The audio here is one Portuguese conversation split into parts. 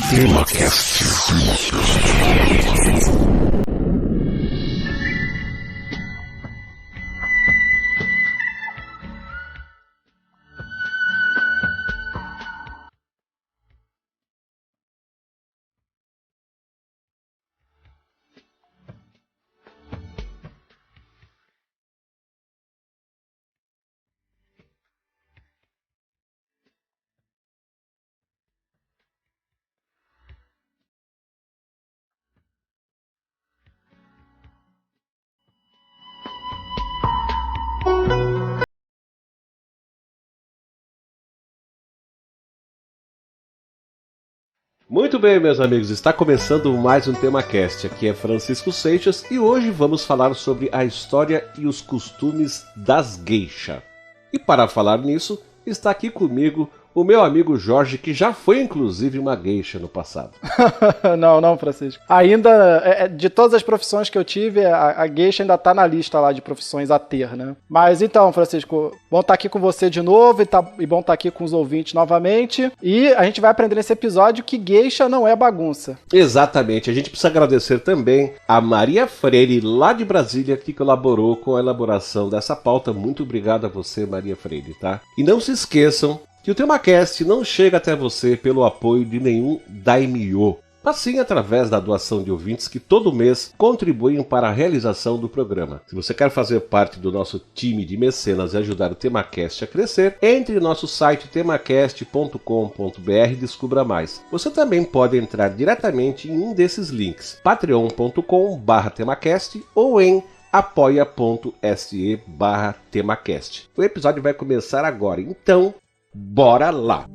TemaCast. Muito bem, meus amigos, está começando mais um TemaCast. Aqui é Francisco Seixas e hoje vamos falar sobre a história e os costumes das geisha. E para falar nisso, está aqui comigo o meu amigo Jorge, que já foi inclusive uma geisha no passado. Não, Francisco. Ainda, de todas as profissões que eu tive, a geisha ainda tá na lista lá de profissões a ter, né? Mas então, Francisco, bom estar aqui com você de novo e bom estar aqui com os ouvintes novamente. E a gente vai aprender nesse episódio que geisha não é bagunça. Exatamente. A gente precisa agradecer também a Maria Freire, lá de Brasília, que colaborou com a elaboração dessa pauta. Muito obrigado a você, Maria Freire, tá? E não se esqueçam que o TemaCast não chega até você pelo apoio de nenhum daimyo, mas sim através da doação de ouvintes que todo mês contribuem para a realização do programa. Se você quer fazer parte do nosso time de mecenas e ajudar o TemaCast a crescer, entre no nosso site temacast.com.br e descubra mais. Você também pode entrar diretamente em um desses links, patreon.com/temacast ou em apoia.se/temacast. O episódio vai começar agora, então bora lá!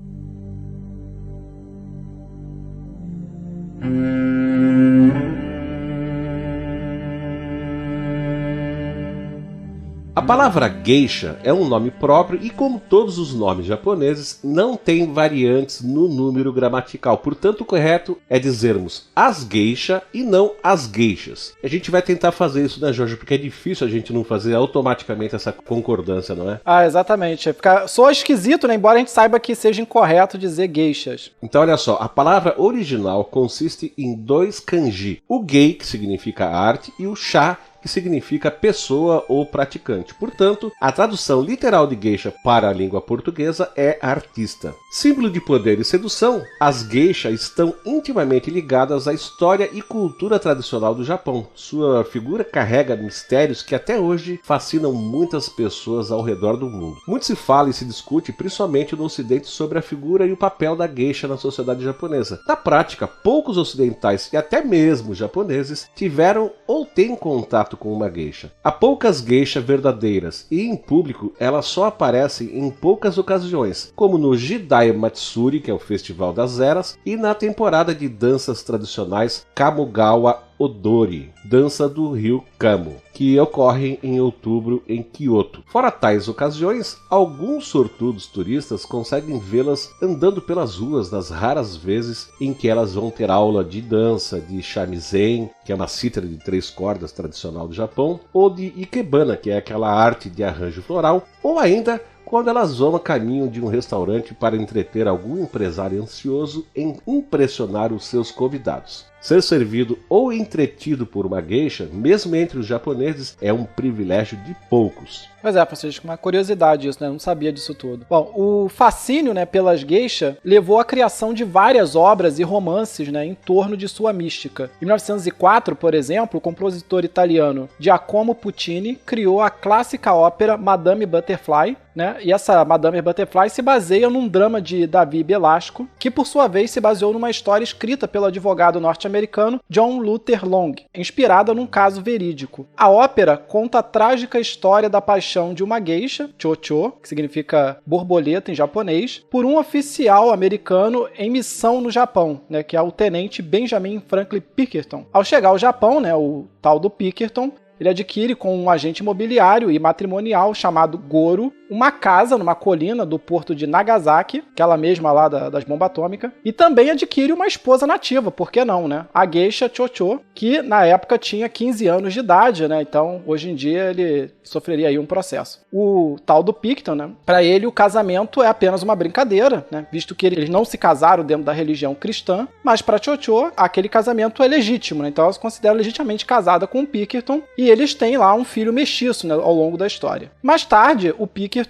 A palavra geisha é um nome próprio e, como todos os nomes japoneses, não tem variantes no número gramatical. Portanto, o correto é dizermos as geisha e não as geishas. A gente vai tentar fazer isso, né, Jorge? Porque é difícil a gente não fazer automaticamente essa concordância, não é? Ah, exatamente. Soa esquisito, né? Embora a gente saiba que seja incorreto dizer geishas. Então, olha só. A palavra original consiste em dois kanji. O gei, que significa arte, e o sha, que significa pessoa ou praticante. Portanto, a tradução literal de geisha para a língua portuguesa é artista. Símbolo de poder e sedução, as geisha estão intimamente ligadas à história e cultura tradicional do Japão. Sua figura carrega mistérios que até hoje fascinam muitas pessoas ao redor do mundo. Muito se fala e se discute, principalmente no ocidente, sobre a figura e o papel da geisha na sociedade japonesa. Na prática, poucos ocidentais e até mesmo japoneses tiveram ou têm contato com uma geisha. Há poucas geisha verdadeiras e em público elas só aparecem em poucas ocasiões, como no Jidai Matsuri, que é o Festival das Eras, e na temporada de danças tradicionais Kamogawa Odori, dança do rio Kamo, que ocorre em outubro em Kyoto. Fora tais ocasiões, alguns sortudos turistas conseguem vê-las andando pelas ruas nas raras vezes em que elas vão ter aula de dança, de shamisen, que é uma cítara de 3 cordas tradicional do Japão, ou de ikebana, que é aquela arte de arranjo floral, ou ainda quando elas vão a caminho de um restaurante para entreter algum empresário ansioso em impressionar os seus convidados. Ser servido ou entretido por uma geisha, mesmo entre os japoneses, é um privilégio de poucos. Pois é, Francisco, uma curiosidade isso, né? Eu não sabia disso tudo. Bom, o fascínio, né, pelas geisha levou à criação de várias obras e romances, né, em torno de sua mística. Em 1904, por exemplo, o compositor italiano Giacomo Puccini criou a clássica ópera Madame Butterfly, né? E essa Madame Butterfly se baseia num drama de Davi Belasco, que por sua vez se baseou numa história escrita pelo advogado norte-americano John Luther Long, inspirada num caso verídico. A ópera conta a trágica história da paixão de uma geisha, Chocho, que significa borboleta em japonês, por um oficial americano em missão no Japão, né, que é o tenente Benjamin Franklin Pinkerton. Ao chegar ao Japão, né, o tal do Pinkerton ele adquire com um agente imobiliário e matrimonial chamado Goro uma casa numa colina do porto de Nagasaki, aquela mesma lá das bombas atômicas, e também adquire uma esposa nativa, por que não, né? A geisha Chocho, que na época tinha 15 anos de idade, né? Então, hoje em dia, ele sofreria aí um processo. O tal do Picton, né? Para ele, o casamento é apenas uma brincadeira, né? Visto que eles não se casaram dentro da religião cristã, mas para Chocho, aquele casamento é legítimo, né? Então, ela se considera legitimamente casada com o Picton e eles têm lá um filho mestiço, né, ao longo da história. Mais tarde, o Picton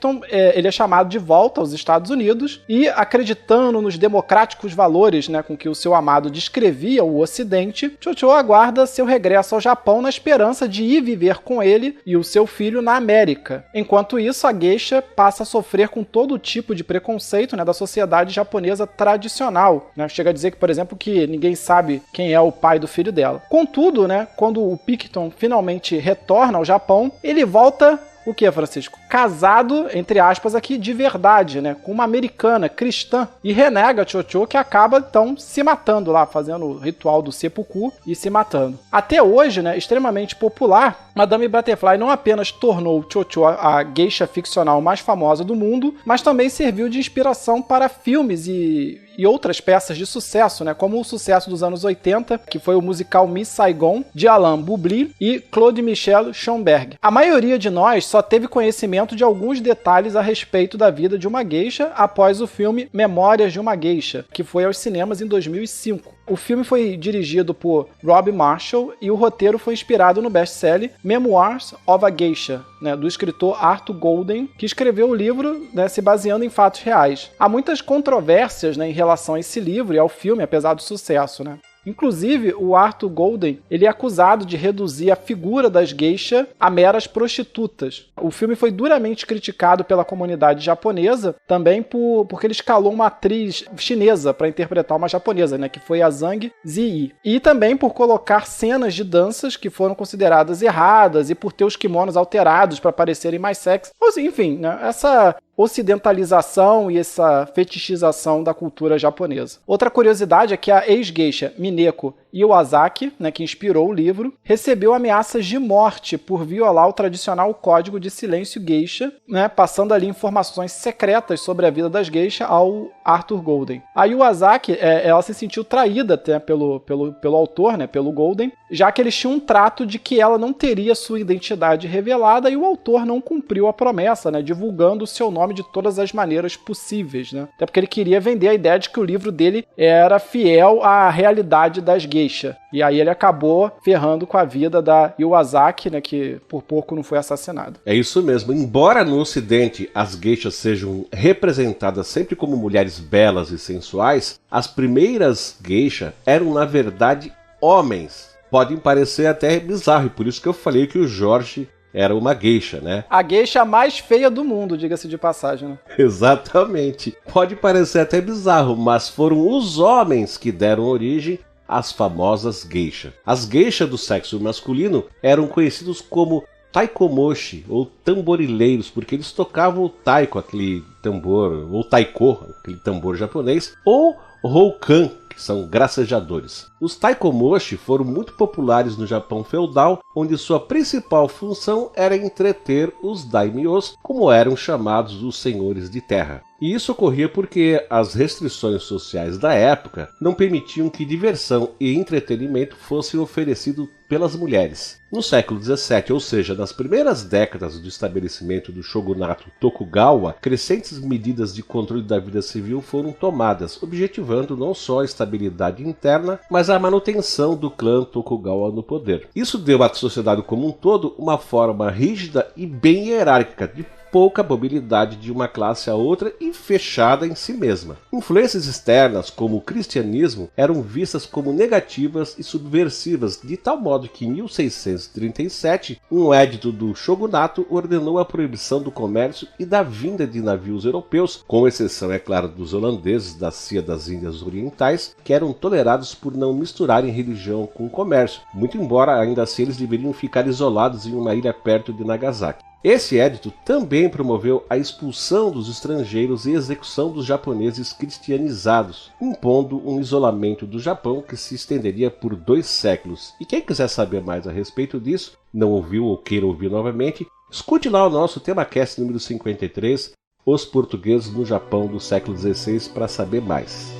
ele é chamado de volta aos Estados Unidos e, acreditando nos democráticos valores, né, com que o seu amado descrevia o Ocidente, Chocho aguarda seu regresso ao Japão na esperança de ir viver com ele e o seu filho na América. Enquanto isso, a geisha passa a sofrer com todo tipo de preconceito, né, da sociedade japonesa tradicional, né? Chega a dizer que, por exemplo, que ninguém sabe quem é o pai do filho dela. Contudo, né, quando o Picton finalmente retorna ao Japão, ele volta... O que, Francisco? Casado, entre aspas, aqui, de verdade, né? Com uma americana cristã. E renega Chocho, que acaba, então, se matando lá, fazendo o ritual do seppuku e se matando. Até hoje, né, extremamente popular, Madame Butterfly não apenas tornou Chocho a geisha ficcional mais famosa do mundo, mas também serviu de inspiração para filmes e outras peças de sucesso, né? Como o sucesso dos anos 80, que foi o musical Miss Saigon, de Alain Boublil e Claude Michel Schönberg. A maioria de nós só teve conhecimento de alguns detalhes a respeito da vida de uma geisha após o filme Memórias de uma Geisha, que foi aos cinemas em 2005. O filme foi dirigido por Rob Marshall e o roteiro foi inspirado no best-seller Memoirs of a Geisha, né, do escritor Arthur Golden, que escreveu o livro, né, se baseando em fatos reais. Há muitas controvérsias, né, em relação a esse livro e ao filme, apesar do sucesso, né? Inclusive, o Arthur Golden ele é acusado de reduzir a figura das geisha a meras prostitutas. O filme foi duramente criticado pela comunidade japonesa, também porque ele escalou uma atriz chinesa para interpretar uma japonesa, né, que foi a Zhang Ziyi. E também por colocar cenas de danças que foram consideradas erradas e por ter os kimonos alterados para parecerem mais sexy. Enfim, né, essa ocidentalização e essa fetichização da cultura japonesa. Outra curiosidade é que a ex-geisha Mineko Iwasaki, né, que inspirou o livro, recebeu ameaças de morte por violar o tradicional código de silêncio geisha, né, passando ali informações secretas sobre a vida das geisha ao Arthur Golden. A Iwasaki, ela se sentiu traída até pelo autor, né, pelo Golden, já que eles tinham um trato de que ela não teria sua identidade revelada e o autor não cumpriu a promessa, né, divulgando o seu nome de todas as maneiras possíveis, né? Até porque ele queria vender a ideia de que o livro dele era fiel à realidade das geisha. E aí ele acabou ferrando com a vida da Iwasaki, né, que por pouco não foi assassinada. É isso mesmo. Embora no Ocidente as geishas sejam representadas sempre como mulheres belas e sensuais, as primeiras geisha eram, na verdade, homens. Podem parecer até bizarro, e por isso que eu falei que o Jorge era uma geisha, né? A geisha mais feia do mundo, diga-se de passagem, né? Exatamente. Pode parecer até bizarro, mas foram os homens que deram origem às famosas geisha. As geisha do sexo masculino eram conhecidos como taikomoshi, ou tamborileiros, porque eles tocavam o taiko, aquele tambor, ou taiko, aquele tambor japonês, ou roukan, que são gracejadores. Os taikomoshi foram muito populares no Japão feudal, onde sua principal função era entreter os daimyos, como eram chamados os senhores de terra. E isso ocorria porque as restrições sociais da época não permitiam que diversão e entretenimento fossem oferecidos pelas mulheres. No século XVII, ou seja, nas primeiras décadas do estabelecimento do shogunato Tokugawa, crescentes medidas de controle da vida civil foram tomadas, objetivando não só a estabilidade interna, mas a manutenção do clã Tokugawa no poder. Isso deu à sociedade como um todo uma forma rígida e bem hierárquica, de pouca mobilidade de uma classe a outra e fechada em si mesma. Influências externas, como o cristianismo, eram vistas como negativas e subversivas, de tal modo que em 1637, um édito do shogunato ordenou a proibição do comércio e da vinda de navios europeus, com exceção, é claro, dos holandeses da Cia das Índias Orientais, que eram tolerados por não misturarem religião com comércio, muito embora ainda assim eles deveriam ficar isolados em uma ilha perto de Nagasaki. Esse edito também promoveu a expulsão dos estrangeiros e execução dos japoneses cristianizados, impondo um isolamento do Japão que se estenderia por 2 séculos. E quem quiser saber mais a respeito disso, não ouviu ou queira ouvir novamente, escute lá o nosso TemaCast número 53, Os Portugueses no Japão do século XVI, para saber mais.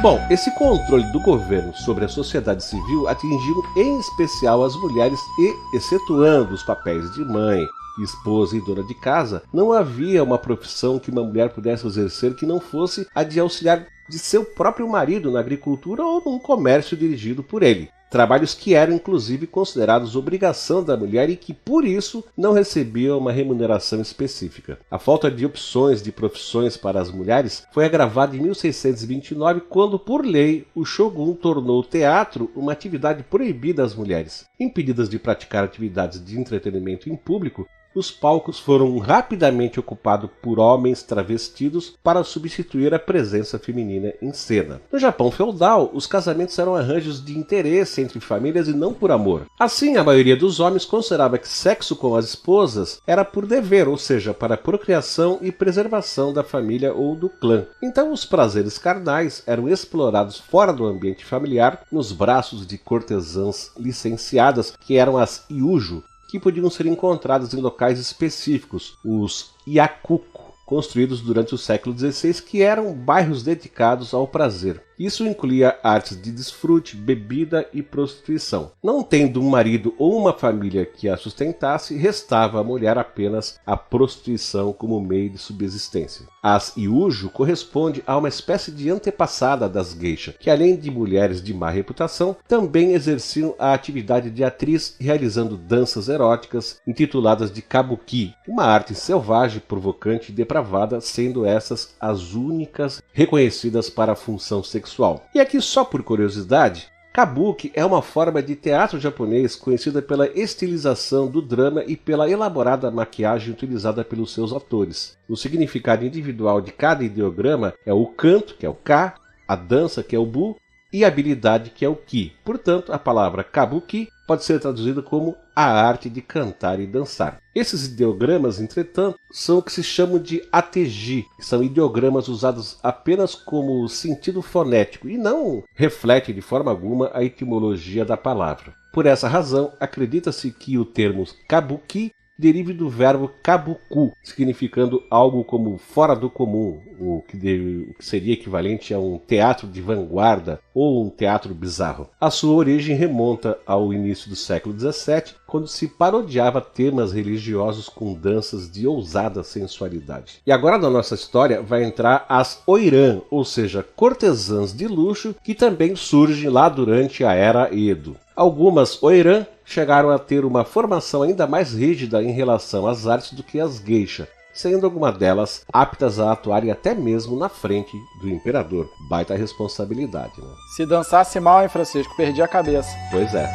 Bom, esse controle do governo sobre a sociedade civil atingiu em especial as mulheres e, excetuando os papéis de mãe, esposa e dona de casa, não havia uma profissão que uma mulher pudesse exercer que não fosse a de auxiliar de seu próprio marido na agricultura ou num comércio dirigido por ele. Trabalhos que eram inclusive considerados obrigação da mulher e que, por isso, não recebiam uma remuneração específica. A falta de opções de profissões para as mulheres foi agravada em 1629, quando, por lei, o shogun tornou o teatro uma atividade proibida às mulheres. Impedidas de praticar atividades de entretenimento em público, os palcos foram rapidamente ocupados por homens travestidos para substituir a presença feminina em cena. No Japão feudal, os casamentos eram arranjos de interesse entre famílias e não por amor. Assim, a maioria dos homens considerava que sexo com as esposas era por dever, ou seja, para procriação e preservação da família ou do clã. Então, os prazeres carnais eram explorados fora do ambiente familiar, nos braços de cortesãs licenciadas, que eram as iujo, que podiam ser encontrados em locais específicos, os yakuko, construídos durante o século XVI, que eram bairros dedicados ao prazer. Isso incluía artes de desfrute, bebida e prostituição. Não tendo um marido ou uma família que a sustentasse, restava à mulher apenas a prostituição como meio de subsistência. As iujo corresponde a uma espécie de antepassada das geisha, que além de mulheres de má reputação, também exerciam a atividade de atriz realizando danças eróticas intituladas de kabuki, uma arte selvagem, provocante e depravada, sendo essas as únicas reconhecidas para a função sexual. E aqui, só por curiosidade, kabuki é uma forma de teatro japonês conhecida pela estilização do drama e pela elaborada maquiagem utilizada pelos seus atores. O significado individual de cada ideograma é o canto, que é o ka, a dança, que é o bu, e a habilidade, que é o ki. Portanto, a palavra kabuki pode ser traduzida como a arte de cantar e dançar. Esses ideogramas, entretanto, são o que se chamam de ateji, que são ideogramas usados apenas como sentido fonético e não refletem de forma alguma a etimologia da palavra. Por essa razão, acredita-se que o termo kabuki derive do verbo kabuku, significando algo como fora do comum, o que seria equivalente a um teatro de vanguarda ou um teatro bizarro. A sua origem remonta ao início do século XVII, quando se parodiava temas religiosos com danças de ousada sensualidade. E agora na nossa história vai entrar as oiran, ou seja, cortesãs de luxo, que também surgem lá durante a Era Edo. Algumas oiran chegaram a ter uma formação ainda mais rígida em relação às artes do que as geisha, sendo algumas delas aptas a atuarem até mesmo na frente do imperador. Baita responsabilidade, né? Se dançasse mal, hein, Francisco? Perdi a cabeça. Pois é.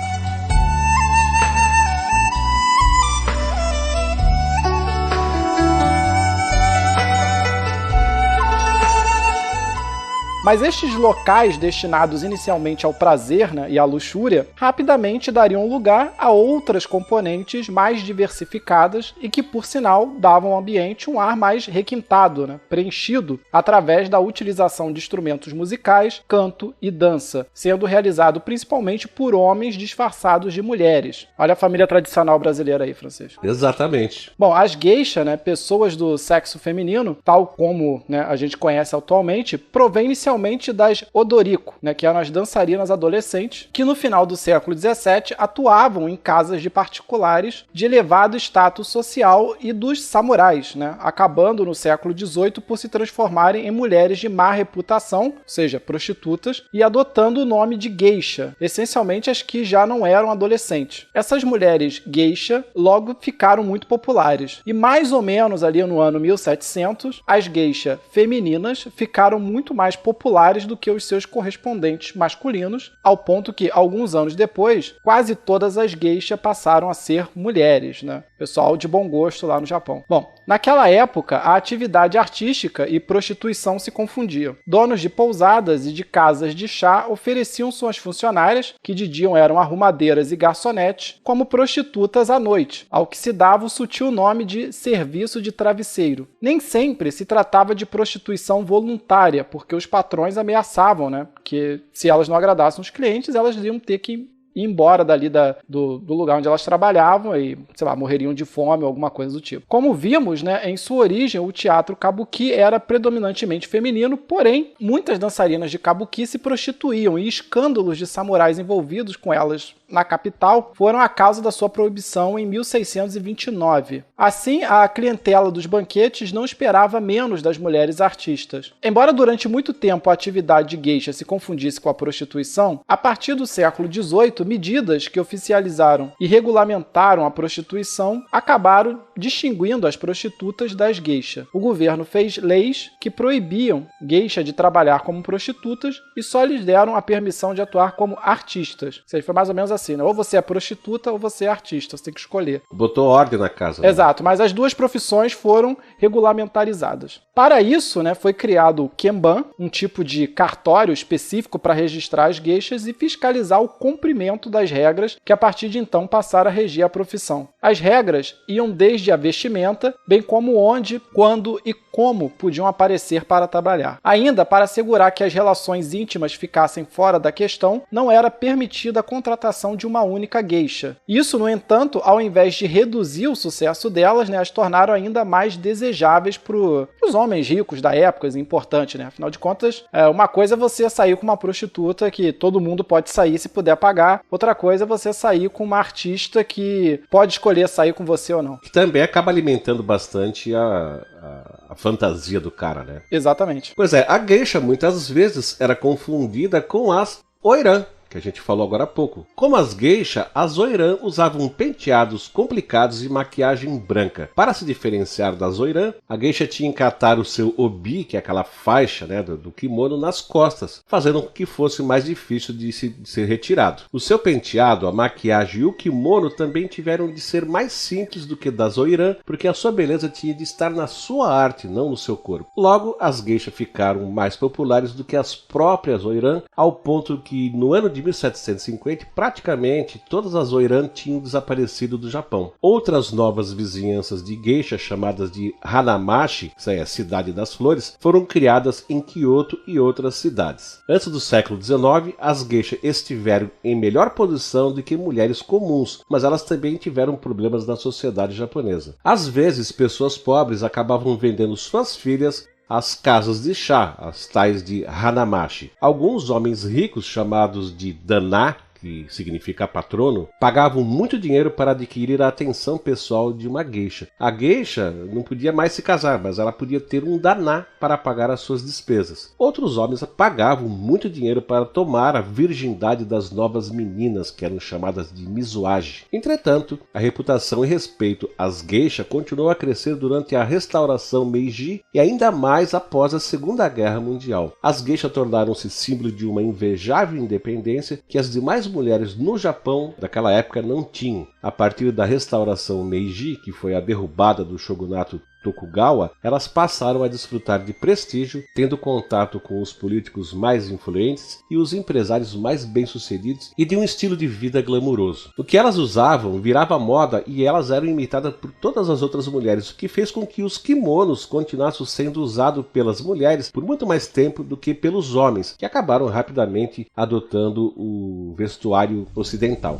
Mas estes locais destinados inicialmente ao prazer, né, e à luxúria, rapidamente dariam lugar a outras componentes mais diversificadas e que, por sinal, davam ao ambiente um ar mais requintado, né, preenchido através da utilização de instrumentos musicais, canto e dança, sendo realizado principalmente por homens disfarçados de mulheres. Olha a família tradicional brasileira aí, Francisco. Exatamente. Bom, as geisha, né, pessoas do sexo feminino, tal como, né, a gente conhece atualmente, provém inicialmente das odoriko, né, que eram as dançarinas adolescentes, que no final do século XVII atuavam em casas de particulares de elevado status social e dos samurais, né, acabando no século XVIII por se transformarem em mulheres de má reputação, ou seja, prostitutas, e adotando o nome de geisha, essencialmente as que já não eram adolescentes. Essas mulheres geisha logo ficaram muito populares, e mais ou menos ali no ano 1700, as geisha femininas ficaram muito mais populares populares do que os seus correspondentes masculinos, ao ponto que, alguns anos depois, quase todas as geishas passaram a ser mulheres, né? Pessoal de bom gosto lá no Japão. Bom, naquela época, a atividade artística e prostituição se confundiam. Donos de pousadas e de casas de chá ofereciam suas funcionárias, que de dia eram arrumadeiras e garçonetes, como prostitutas à noite, ao que se dava o sutil nome de serviço de travesseiro. Nem sempre se tratava de prostituição voluntária, porque os patrões ameaçavam, né? Que se elas não agradassem os clientes, elas iam ter que ir embora dali do lugar onde elas trabalhavam e, sei lá, morreriam de fome ou alguma coisa do tipo. Como vimos, né, em sua origem, o teatro kabuki era predominantemente feminino, porém, muitas dançarinas de kabuki se prostituíam e escândalos de samurais envolvidos com elas na capital foram a causa da sua proibição em 1629. Assim, a clientela dos banquetes não esperava menos das mulheres artistas. Embora durante muito tempo a atividade de geisha se confundisse com a prostituição, a partir do século XVIII, medidas que oficializaram e regulamentaram a prostituição acabaram distinguindo as prostitutas das geisha. O governo fez leis que proibiam geisha de trabalhar como prostitutas e só lhes deram a permissão de atuar como artistas. Ou seja, foi mais ou menos assim, né? Ou você é prostituta ou você é artista, você tem que escolher. Botou ordem na casa. Né? Exato, mas as duas profissões foram regulamentarizadas. Para isso, né, foi criado o Kenban, um tipo de cartório específico para registrar as geishas e fiscalizar o cumprimento das regras que a partir de então passaram a regir a profissão. As regras iam desde a vestimenta, bem como onde, quando e como podiam aparecer para trabalhar. Ainda, para assegurar que as relações íntimas ficassem fora da questão, não era permitida a contratação de uma única geisha. Isso, no entanto, ao invés de reduzir o sucesso delas, né, as tornaram ainda mais desejáveis para os homens ricos da época, é importante, né? Afinal de contas, uma coisa é você sair com uma prostituta que todo mundo pode sair se puder pagar, outra coisa é você sair com uma artista que pode escolher sair com você ou não. Que também acaba alimentando bastante a fantasia do cara, né? Exatamente. Pois é, a geisha muitas vezes era confundida com as oiran, que a gente falou agora há pouco. Como as geisha, as oiran usavam penteados complicados e maquiagem branca. Para se diferenciar das oiran, a geisha tinha que atar o seu obi, que é aquela faixa, né, do kimono, nas costas, fazendo com que fosse mais difícil de ser retirado. O seu penteado, a maquiagem e o kimono também tiveram de ser mais simples do que das oiran, porque a sua beleza tinha de estar na sua arte, não no seu corpo. Logo, as geisha ficaram mais populares do que as próprias oiran, ao ponto que no ano de 1750, praticamente todas as oiran tinham desaparecido do Japão. Outras novas vizinhanças de geisha, chamadas de Hanamachi, isso é a cidade das flores, foram criadas em Kyoto e outras cidades. Antes do século XIX, as geisha estiveram em melhor posição do que mulheres comuns, mas elas também tiveram problemas na sociedade japonesa. Às vezes, pessoas pobres acabavam vendendo suas filhas as casas de chá, as tais de Hanamachi. Alguns homens ricos, chamados de daná, que significa patrono, pagavam muito dinheiro para adquirir a atenção pessoal de uma geisha. A geisha não podia mais se casar, mas ela podia ter um daná para pagar as suas despesas. Outros homens pagavam muito dinheiro para tomar a virgindade das novas meninas, que eram chamadas de mizuage. Entretanto, a reputação e respeito às geisha continuou a crescer durante a restauração Meiji e ainda mais após a Segunda Guerra Mundial. As geisha tornaram-se símbolo de uma invejável independência que as demais mulheres no Japão daquela época não tinham. A partir da restauração Meiji, que foi a derrubada do shogunato Tokugawa, elas passaram a desfrutar de prestígio, tendo contato com os políticos mais influentes e os empresários mais bem-sucedidos e de um estilo de vida glamuroso. O que elas usavam virava moda e elas eram imitadas por todas as outras mulheres, o que fez com que os kimonos continuassem sendo usados pelas mulheres por muito mais tempo do que pelos homens, que acabaram rapidamente adotando o vestuário ocidental.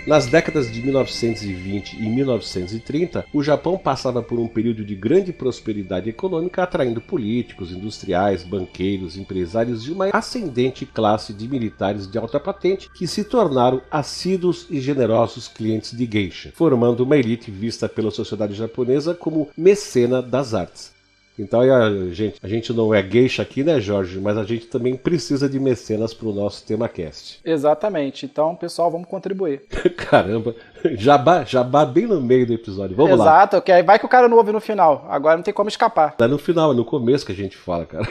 Nas décadas de 1920 e 1930, o Japão passava por um período de grande prosperidade econômica, atraindo políticos, industriais, banqueiros, empresários e uma ascendente classe de militares de alta patente que se tornaram assíduos e generosos clientes de geisha, formando uma elite vista pela sociedade japonesa como mecena das artes. Então a gente não é geisha aqui, né, Jorge? Mas a gente também precisa de mecenas pro nosso TemaCast. Exatamente. Então, pessoal, vamos contribuir. Caramba, jabá bem no meio do episódio. Vamos lá. Exato, que aí vai que o cara não ouve no final. Agora não tem como escapar. É no final, é no começo que a gente fala, cara.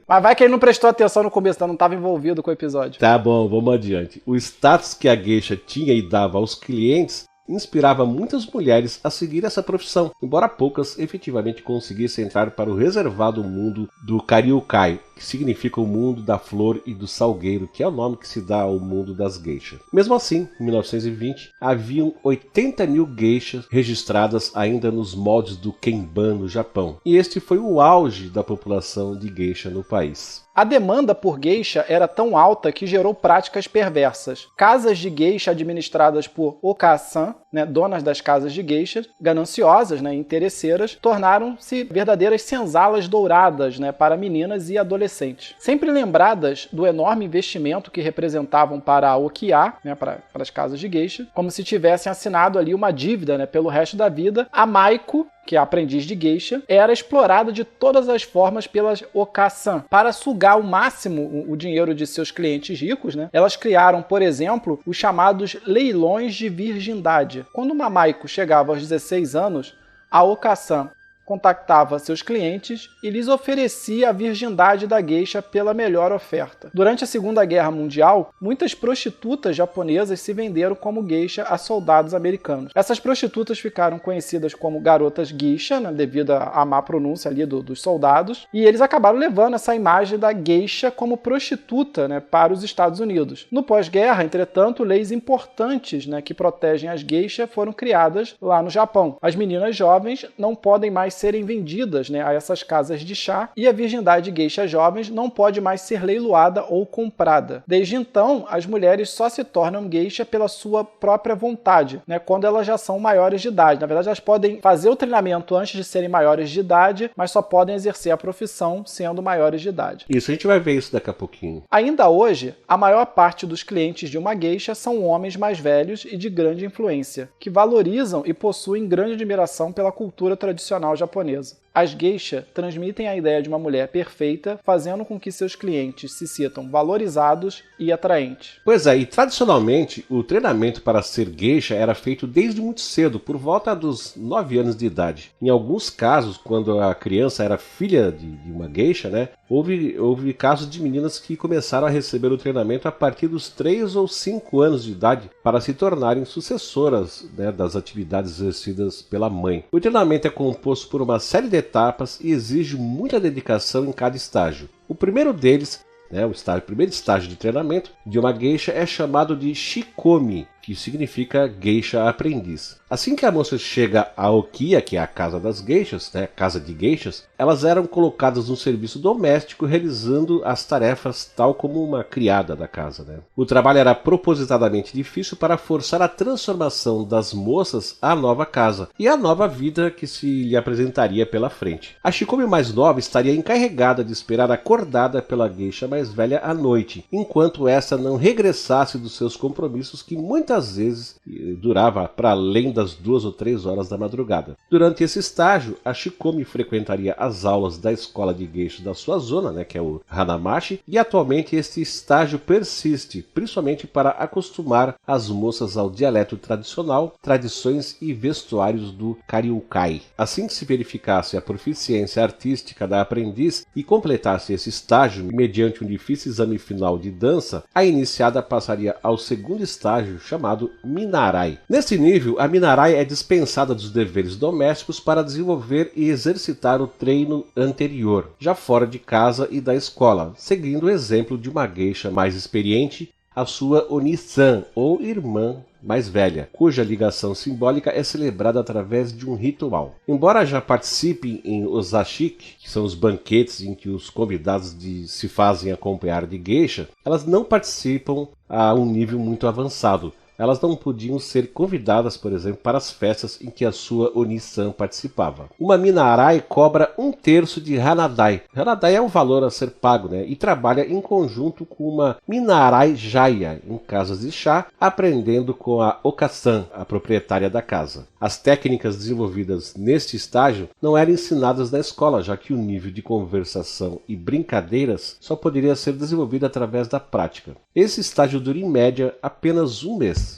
Mas vai que ele não prestou atenção no começo, não estava envolvido com o episódio. Tá bom, vamos adiante. O status que a geisha tinha e dava aos clientes inspirava muitas mulheres a seguir essa profissão, embora poucas efetivamente conseguissem entrar para o reservado mundo do Karyukai, que significa o mundo da flor e do salgueiro, que é o nome que se dá ao mundo das geishas. Mesmo assim, em 1920, haviam 80 mil geishas registradas ainda nos moldes do Kenban no Japão, e este foi o auge da população de geisha no país. A demanda por geisha era tão alta que gerou práticas perversas. Casas de geisha administradas por oka-san, donas das casas de geisha, gananciosas e interesseiras, tornaram-se verdadeiras senzalas douradas para meninas e adolescentes. Sempre lembradas do enorme investimento que representavam para a Okiya, para as casas de geisha, como se tivessem assinado ali uma dívida pelo resto da vida, a Maiko, que é a aprendiz de geisha, era explorada de todas as formas pelas oka-san. Para sugar ao máximo o dinheiro de seus clientes ricos, elas criaram, por exemplo, os chamados leilões de virgindade. Quando uma Maiko chegava aos 16 anos, a oka-san contactava seus clientes e lhes oferecia a virgindade da geisha pela melhor oferta. Durante a Segunda Guerra Mundial, muitas prostitutas japonesas se venderam como geisha a soldados americanos. Essas prostitutas ficaram conhecidas como garotas geisha, devido à má pronúncia ali dos soldados, e eles acabaram levando essa imagem da geisha como prostituta para os Estados Unidos. No pós-guerra, entretanto, leis importantes que protegem as geishas foram criadas lá no Japão. As meninas jovens não podem mais serem vendidas a essas casas de chá, e a virgindade de geishas jovens não pode mais ser leiloada ou comprada. Desde então, as mulheres só se tornam geisha pela sua própria vontade, quando elas já são maiores de idade. Na verdade, elas podem fazer o treinamento antes de serem maiores de idade, mas só podem exercer a profissão sendo maiores de idade. Isso, a gente vai ver isso daqui a pouquinho. Ainda hoje, a maior parte dos clientes de uma geisha são homens mais velhos e de grande influência, que valorizam e possuem grande admiração pela cultura tradicional japonesa. As geisha transmitem a ideia de uma mulher perfeita, fazendo com que seus clientes se sintam valorizados e atraentes. Pois é, e tradicionalmente o treinamento para ser geisha era feito desde muito cedo, por volta dos 9 anos de idade. Em alguns casos, quando a criança era filha de uma geisha, houve casos de meninas que começaram a receber o treinamento a partir dos 3 ou 5 anos de idade para se tornarem sucessoras das atividades exercidas pela mãe. O treinamento é composto por uma série de etapas e exige muita dedicação em cada estágio. O primeiro deles, o primeiro estágio de treinamento de uma geisha é chamado de shikomi, que significa geisha aprendiz. Assim que a moça chega a Okiya, que é a casa das geishas, casa de geishas, elas eram colocadas no serviço doméstico, realizando as tarefas tal como uma criada da casa. O trabalho era propositadamente difícil para forçar a transformação das moças à nova casa e à nova vida que se lhe apresentaria pela frente. A shikomi mais nova estaria encarregada de esperar acordada pela geisha mais velha à noite, enquanto essa não regressasse dos seus compromissos, que muitas vezes durava para além das 2 ou 3 horas da madrugada. Durante esse estágio, a shikomi frequentaria as aulas da escola de geisha da sua zona, que é o Hanamashi, e atualmente este estágio persiste, principalmente para acostumar as moças ao dialeto tradicional, tradições e vestuários do Karyukai. Assim que se verificasse a proficiência artística da aprendiz e completasse esse estágio mediante um difícil exame final de dança, a iniciada passaria ao segundo estágio, chamado Minarai. Nesse nível, a Minarai é dispensada dos deveres domésticos para desenvolver e exercitar o treino anterior, já fora de casa e da escola, seguindo o exemplo de uma geisha mais experiente, a sua Oni-san, ou irmã mais velha, cuja ligação simbólica é celebrada através de um ritual. Embora já participem em osashiki, que são os banquetes em que os convidados se fazem acompanhar de geisha, elas não participam a um nível muito avançado. elas não podiam ser convidadas, por exemplo, para as festas em que a sua Oni-san participava. Uma Minarai cobra 1/3 de Hanadai. Hanadai é um valor a ser pago, né? E trabalha em conjunto com uma Minarai Jaya em casas de chá, aprendendo com a Okasan, a proprietária da casa. As técnicas desenvolvidas neste estágio não eram ensinadas na escola, já que o nível de conversação e brincadeiras só poderia ser desenvolvido através da prática. Esse estágio dura em média apenas um mês.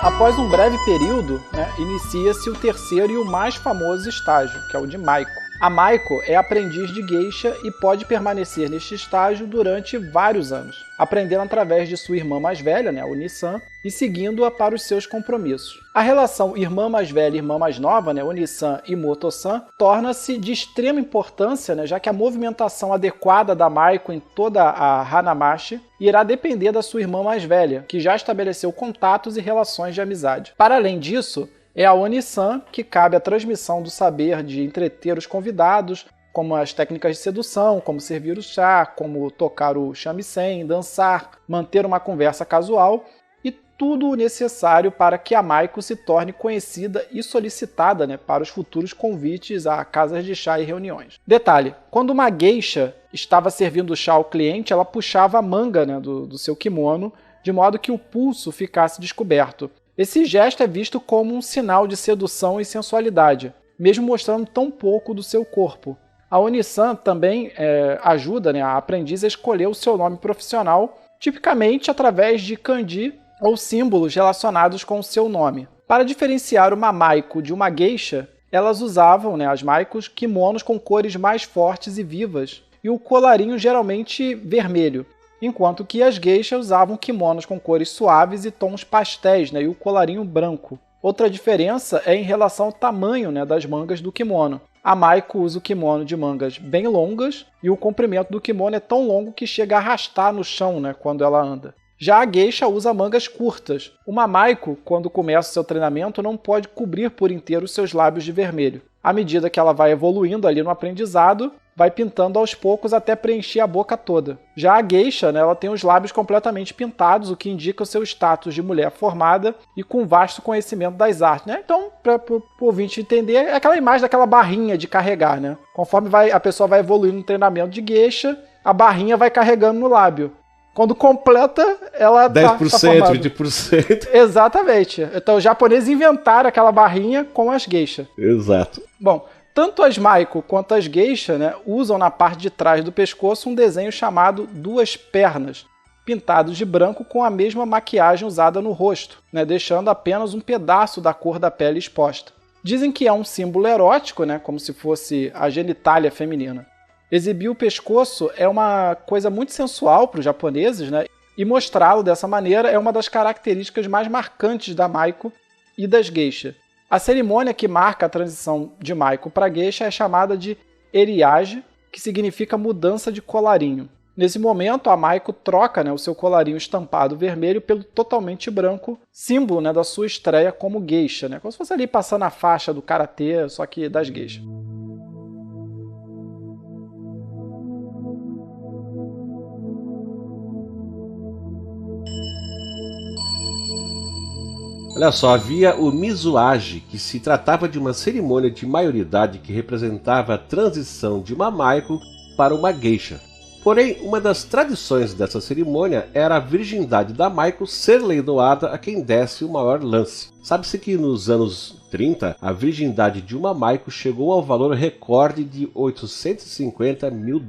Após um breve período, inicia-se o terceiro e o mais famoso estágio, que é o de Maiko. A Maiko é aprendiz de geisha e pode permanecer neste estágio durante vários anos, aprendendo através de sua irmã mais velha, a Oni-san, e seguindo-a para os seus compromissos. A relação irmã mais velha e irmã mais nova, Oni-san e Moto-san, torna-se de extrema importância, já que a movimentação adequada da Maiko em toda a Hanamachi irá depender da sua irmã mais velha, que já estabeleceu contatos e relações de amizade. Para além disso, é a Oni-san que cabe a transmissão do saber de entreter os convidados, como as técnicas de sedução, como servir o chá, como tocar o shamisen, dançar, manter uma conversa casual e tudo o necessário para que a Maiko se torne conhecida e solicitada para os futuros convites a casas de chá e reuniões. Detalhe, quando uma geisha estava servindo chá ao cliente, ela puxava a manga do seu kimono, de modo que o pulso ficasse descoberto. Esse gesto é visto como um sinal de sedução e sensualidade, mesmo mostrando tão pouco do seu corpo. A Oni-san também ajuda a aprendiz a escolher o seu nome profissional, tipicamente através de kanji ou símbolos relacionados com o seu nome. Para diferenciar uma Maiko de uma geisha, elas usavam, as Maikos, kimonos com cores mais fortes e vivas, e o colarinho geralmente vermelho, enquanto que as geishas usavam kimonos com cores suaves e tons pastéis, e o colarinho branco. Outra diferença é em relação ao tamanho das mangas do kimono. A Maiko usa o kimono de mangas bem longas e o comprimento do kimono é tão longo que chega a arrastar no chão quando ela anda. Já a geisha usa mangas curtas. Uma Maiko, quando começa o seu treinamento, não pode cobrir por inteiro os seus lábios de vermelho. À medida que ela vai evoluindo ali no aprendizado, vai pintando aos poucos até preencher a boca toda. Já a geisha, ela tem os lábios completamente pintados, o que indica o seu status de mulher formada e com vasto conhecimento das artes. Então, para o ouvinte entender, é aquela imagem daquela barrinha de carregar. Conforme a pessoa vai evoluindo no treinamento de geisha, a barrinha vai carregando no lábio. Quando completa, ela 10%, 20%. Exatamente. Então, os japoneses inventaram aquela barrinha com as geishas. Exato. Bom, tanto as Maiko quanto as geishas usam na parte de trás do pescoço um desenho chamado duas pernas, pintados de branco com a mesma maquiagem usada no rosto, deixando apenas um pedaço da cor da pele exposta. Dizem que é um símbolo erótico, como se fosse a genitália feminina. Exibir o pescoço é uma coisa muito sensual para os japoneses, e mostrá-lo dessa maneira é uma das características mais marcantes da Maiko e das geishas. A cerimônia que marca a transição de Maiko para geisha é chamada de eriage, que significa mudança de colarinho. Nesse momento, a Maiko troca o seu colarinho estampado vermelho pelo totalmente branco, símbolo da sua estreia como geisha, como se fosse ali passando a faixa do karatê, só que das geishas. Olha só, havia o Mizuage, que se tratava de uma cerimônia de maioridade que representava a transição de uma Maiko para uma geisha. Porém, uma das tradições dessa cerimônia era a virgindade da Maiko ser leiloada a quem desse o maior lance. Sabe-se que nos anos 30, a virgindade de uma Maiko chegou ao valor recorde de $850 mil.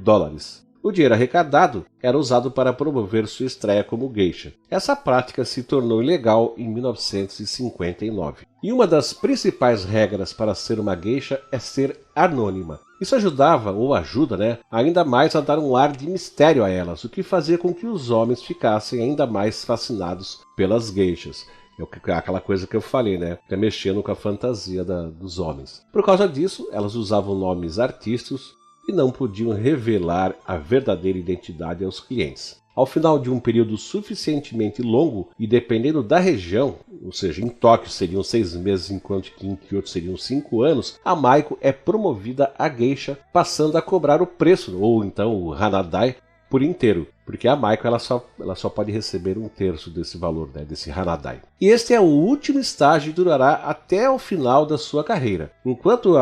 O dinheiro arrecadado era usado para promover sua estreia como geisha. Essa prática se tornou ilegal em 1959. E uma das principais regras para ser uma geisha é ser anônima. Isso ajudava, ou ajuda, ainda mais a dar um ar de mistério a elas, o que fazia com que os homens ficassem ainda mais fascinados pelas geishas. É aquela coisa que eu falei, que é mexendo com a fantasia dos homens. Por causa disso, elas usavam nomes artísticos e não podiam revelar a verdadeira identidade aos clientes. Ao final de um período suficientemente longo, e dependendo da região, ou seja, em Tóquio seriam 6 meses, enquanto que em Kyoto seriam 5 anos, a Maiko é promovida a geisha, passando a cobrar o preço, ou então o hanadai, por inteiro, porque a Maiko ela só pode receber 1/3 desse valor, né, desse hanadai. E este é o último estágio e durará até o final da sua carreira. Enquanto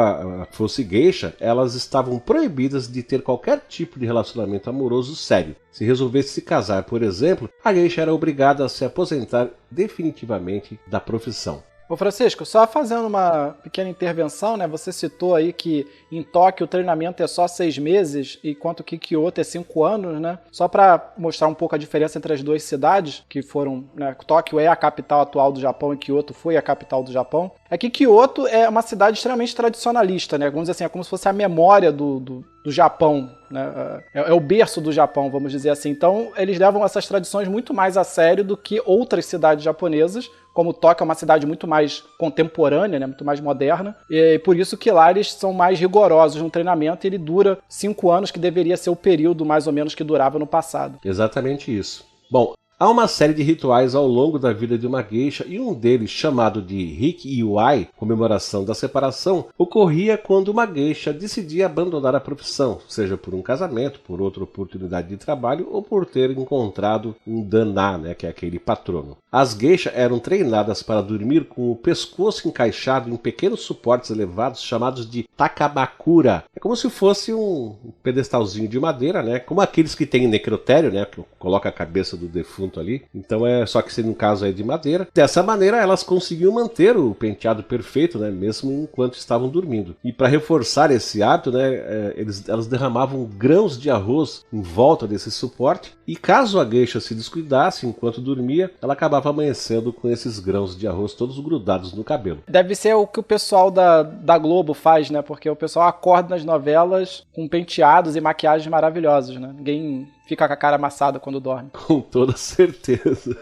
fosse geisha, elas estavam proibidas de ter qualquer tipo de relacionamento amoroso sério. Se resolvesse se casar, por exemplo, a geisha era obrigada a se aposentar definitivamente da profissão. Ô Francisco, só fazendo uma pequena intervenção, né? Você citou aí que em Tóquio o treinamento é só 6 meses, enquanto que Kyoto é 5 anos, né? Só para mostrar um pouco a diferença entre as duas cidades, que foram, né? Tóquio é a capital atual do Japão e Kyoto foi a capital do Japão. É que Kyoto é uma cidade extremamente tradicionalista, né? Vamos dizer assim, é como se fosse a memória do Japão, né? É o berço do Japão, vamos dizer assim. Então, eles levam essas tradições muito mais a sério do que outras cidades japonesas, como Tóquio é uma cidade muito mais contemporânea, né, muito mais moderna, e por isso que lá eles são mais rigorosos no treinamento e ele dura 5 anos, que deveria ser o período mais ou menos que durava no passado. Exatamente isso. Bom, há uma série de rituais ao longo da vida de uma geisha e um deles, chamado de Hiki-Iwai, comemoração da separação, ocorria quando uma geisha decidia abandonar a profissão, seja por um casamento, por outra oportunidade de trabalho ou por ter encontrado um daná, né, que é aquele patrono. As geishas eram treinadas para dormir com o pescoço encaixado em pequenos suportes elevados chamados de takabakura. É como se fosse um pedestalzinho de madeira, né, como aqueles que tem em necrotério, né, que coloca a cabeça do defunto ali. Então só que no caso é de madeira. Dessa maneira elas conseguiam manter o penteado perfeito, né, mesmo enquanto estavam dormindo. E para reforçar esse hábito, né, elas derramavam grãos de arroz em volta desse suporte. E caso a geisha se descuidasse enquanto dormia, ela acabava amanhecendo com esses grãos de arroz todos grudados no cabelo. Deve ser o que o pessoal da Globo faz, né? Porque o pessoal acorda nas novelas com penteados e maquiagens maravilhosos, né? Ninguém fica com a cara amassada quando dorme. Com toda certeza.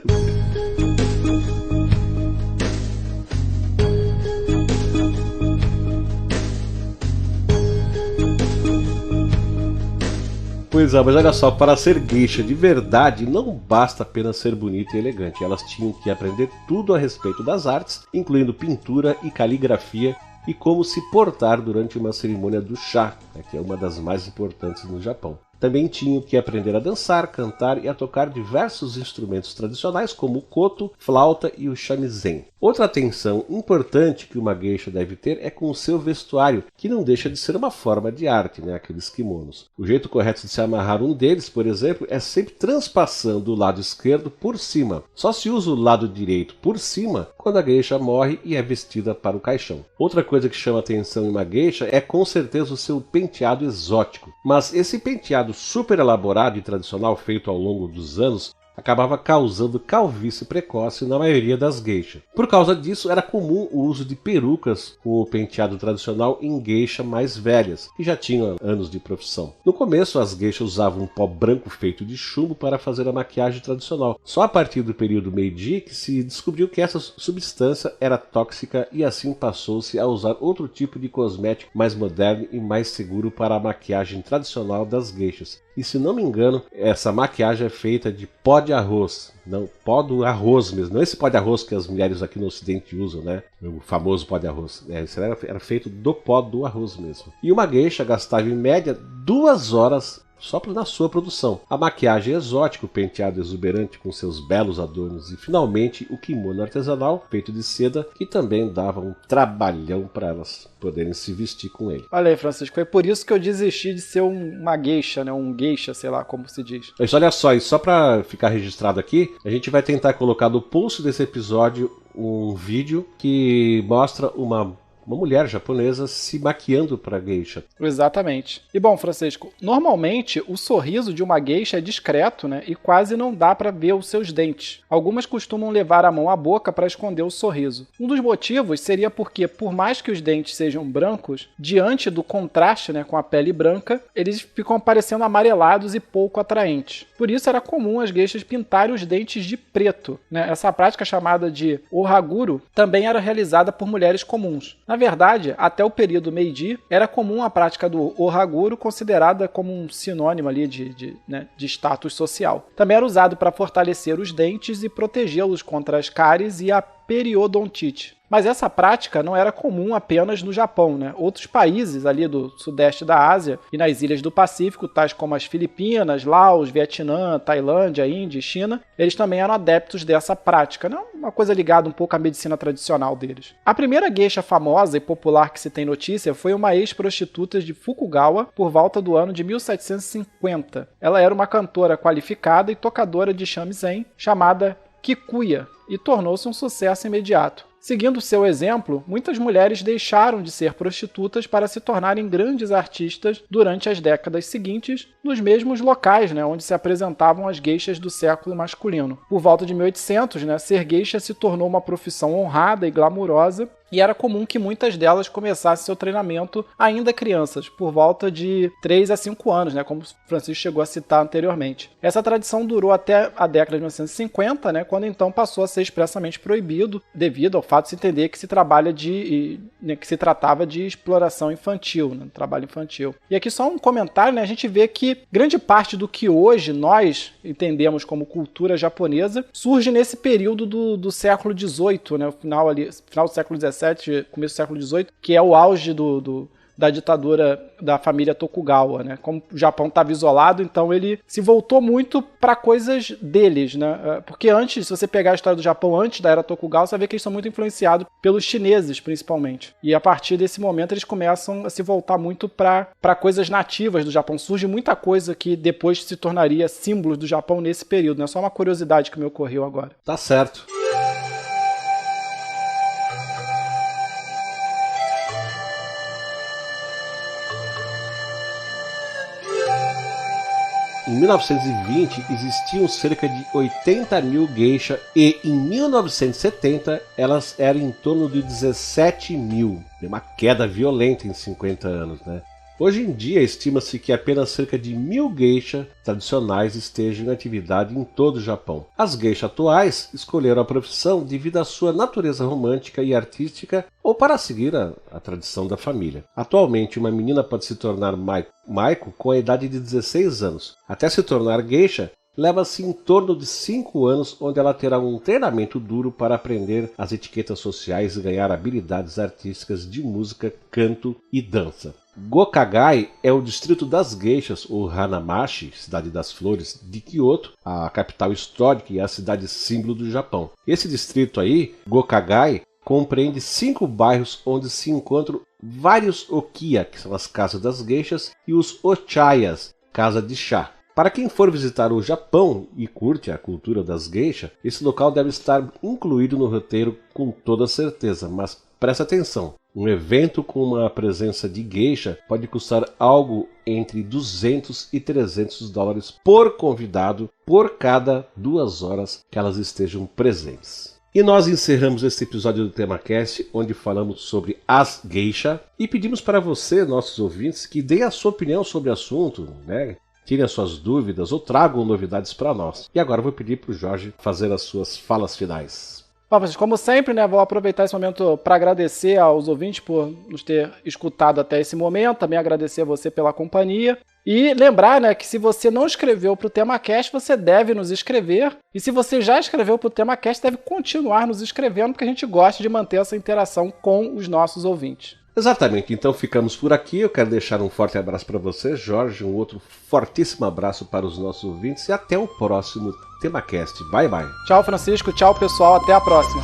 Pois é, mas olha só, para ser geisha de verdade, não basta apenas ser bonita e elegante. Elas tinham que aprender tudo a respeito das artes, incluindo pintura e caligrafia, e como se portar durante uma cerimônia do chá, né, que é uma das mais importantes no Japão. Também tinham que aprender a dançar, cantar e a tocar diversos instrumentos tradicionais como o koto, flauta e o shamisen. Outra atenção importante que uma geisha deve ter é com o seu vestuário, que não deixa de ser uma forma de arte, né? Aqueles kimonos. O jeito correto de se amarrar um deles, por exemplo, é sempre transpassando o lado esquerdo por cima. Só se usa o lado direito por cima quando a geisha morre e é vestida para o caixão. Outra coisa que chama atenção em uma geisha é com certeza o seu penteado exótico. Mas esse penteado super elaborado e tradicional feito ao longo dos anos acabava causando calvície precoce na maioria das geishas. Por causa disso, era comum o uso de perucas com o penteado tradicional em geisha mais velhas, que já tinham anos de profissão. No começo, as geishas usavam um pó branco feito de chumbo para fazer a maquiagem tradicional. Só a partir do período Meiji que se descobriu que essa substância era tóxica e assim passou-se a usar outro tipo de cosmético mais moderno e mais seguro para a maquiagem tradicional das geishas. E se não me engano, essa maquiagem é feita de pó de arroz. Não, pó do arroz mesmo. Não esse pó de arroz que as mulheres aqui no ocidente usam, né? O famoso pó de arroz. Isso era feito do pó do arroz mesmo. E uma geisha gastava em média 2 horas só na sua produção. A maquiagem exótica, o penteado exuberante com seus belos adornos e finalmente o kimono artesanal feito de seda, que também dava um trabalhão para elas poderem se vestir com ele. Olha aí, Francisco, foi por isso que eu desisti de ser uma geisha, né? Um geisha, sei lá como se diz. Mas olha só, e só para ficar registrado aqui, a gente vai tentar colocar no post desse episódio um vídeo que mostra uma mulher japonesa se maquiando para geisha. Exatamente. E bom, Francisco, normalmente o sorriso de uma geisha é discreto, né? E quase não dá para ver os seus dentes. Algumas costumam levar a mão à boca para esconder o sorriso. Um dos motivos seria porque, por mais que os dentes sejam brancos, diante do contraste, né, com a pele branca, eles ficam parecendo amarelados e pouco atraentes. Por isso era comum as geishas pintarem os dentes de preto, né? Essa prática chamada de ohaguro também era realizada por mulheres comuns. Na verdade, até o período Meiji, era comum a prática do ohaguro, considerada como um sinônimo ali de status social. Também era usado para fortalecer os dentes e protegê-los contra as cáries e a periodontite. Mas essa prática não era comum apenas no Japão, né? Outros países ali do sudeste da Ásia e nas ilhas do Pacífico, tais como as Filipinas, Laos, Vietnã, Tailândia, Índia e China, eles também eram adeptos dessa prática, não? Uma coisa ligada um pouco à medicina tradicional deles. A primeira geisha famosa e popular que se tem notícia foi uma ex-prostituta de Fukugawa por volta do ano de 1750. Ela era uma cantora qualificada e tocadora de shamisen chamada Kikuya e tornou-se um sucesso imediato. Seguindo seu exemplo, muitas mulheres deixaram de ser prostitutas para se tornarem grandes artistas durante as décadas seguintes, nos mesmos locais, né, onde se apresentavam as geishas do século masculino. Por volta de 1800, né, ser geisha se tornou uma profissão honrada e glamurosa, e era comum que muitas delas começassem seu treinamento ainda crianças, por volta de 3 a 5 anos, né, como o Francisco chegou a citar anteriormente. Essa tradição durou até a década de 1950, né, quando então passou a ser expressamente proibido, devido ao fato de se entender que se tratava de exploração infantil, né, trabalho infantil. E aqui só um comentário, né, a gente vê que grande parte do que hoje nós entendemos como cultura japonesa surge nesse período do século XVIII, né, final do século XVII, começo do século XVIII, que é o auge da ditadura da família Tokugawa, né? Como o Japão estava isolado, então ele se voltou muito para coisas deles, né? Porque antes, se você pegar a história do Japão antes da era Tokugawa, você vai ver que eles são muito influenciados pelos chineses, principalmente. E a partir desse momento eles começam a se voltar muito para coisas nativas do Japão. Surge muita coisa que depois se tornaria símbolos do Japão nesse período, né? Só uma curiosidade que me ocorreu agora. Tá certo. Em 1920, existiam cerca de 80 mil geisha e em 1970 elas eram em torno de 17 mil. É uma queda violenta em 50 anos, né? Hoje em dia, estima-se que apenas cerca de 1000 geisha tradicionais estejam em atividade em todo o Japão. As geisha atuais escolheram a profissão devido à sua natureza romântica e artística ou para seguir a tradição da família. Atualmente, uma menina pode se tornar maiko com a idade de 16 anos. Até se tornar geisha, leva-se em torno de 5 anos, onde ela terá um treinamento duro para aprender as etiquetas sociais e ganhar habilidades artísticas de música, canto e dança. Gokagai é o distrito das geishas, ou Hanamachi, cidade das flores, de Kyoto, a capital histórica e a cidade símbolo do Japão. Esse distrito aí, Gokagai, compreende 5 bairros onde se encontram vários okiya, que são as casas das geishas, e os ochayas, casa de chá. Para quem for visitar o Japão e curte a cultura das geisha, esse local deve estar incluído no roteiro com toda certeza, mas preste atenção. Um evento com uma presença de geisha pode custar algo entre 200 e 300 dólares por convidado por cada 2 horas que elas estejam presentes. E nós encerramos este episódio do TemaCast, onde falamos sobre as geisha e pedimos para você, nossos ouvintes, que deem a sua opinião sobre o assunto, né? Tirem as suas dúvidas ou tragam novidades para nós. E agora eu vou pedir para o Jorge fazer as suas falas finais. Bom, como sempre, né, vou aproveitar esse momento para agradecer aos ouvintes por nos ter escutado até esse momento, também agradecer a você pela companhia. E lembrar, né, que se você não escreveu para o TemaCast, você deve nos escrever. E se você já escreveu para o TemaCast, deve continuar nos escrevendo, porque a gente gosta de manter essa interação com os nossos ouvintes. Exatamente, então ficamos por aqui. Eu quero deixar um forte abraço para você, Jorge, um outro fortíssimo abraço para os nossos ouvintes e até o próximo TemaCast. Bye, bye. Tchau, Francisco. Tchau, pessoal. Até a próxima.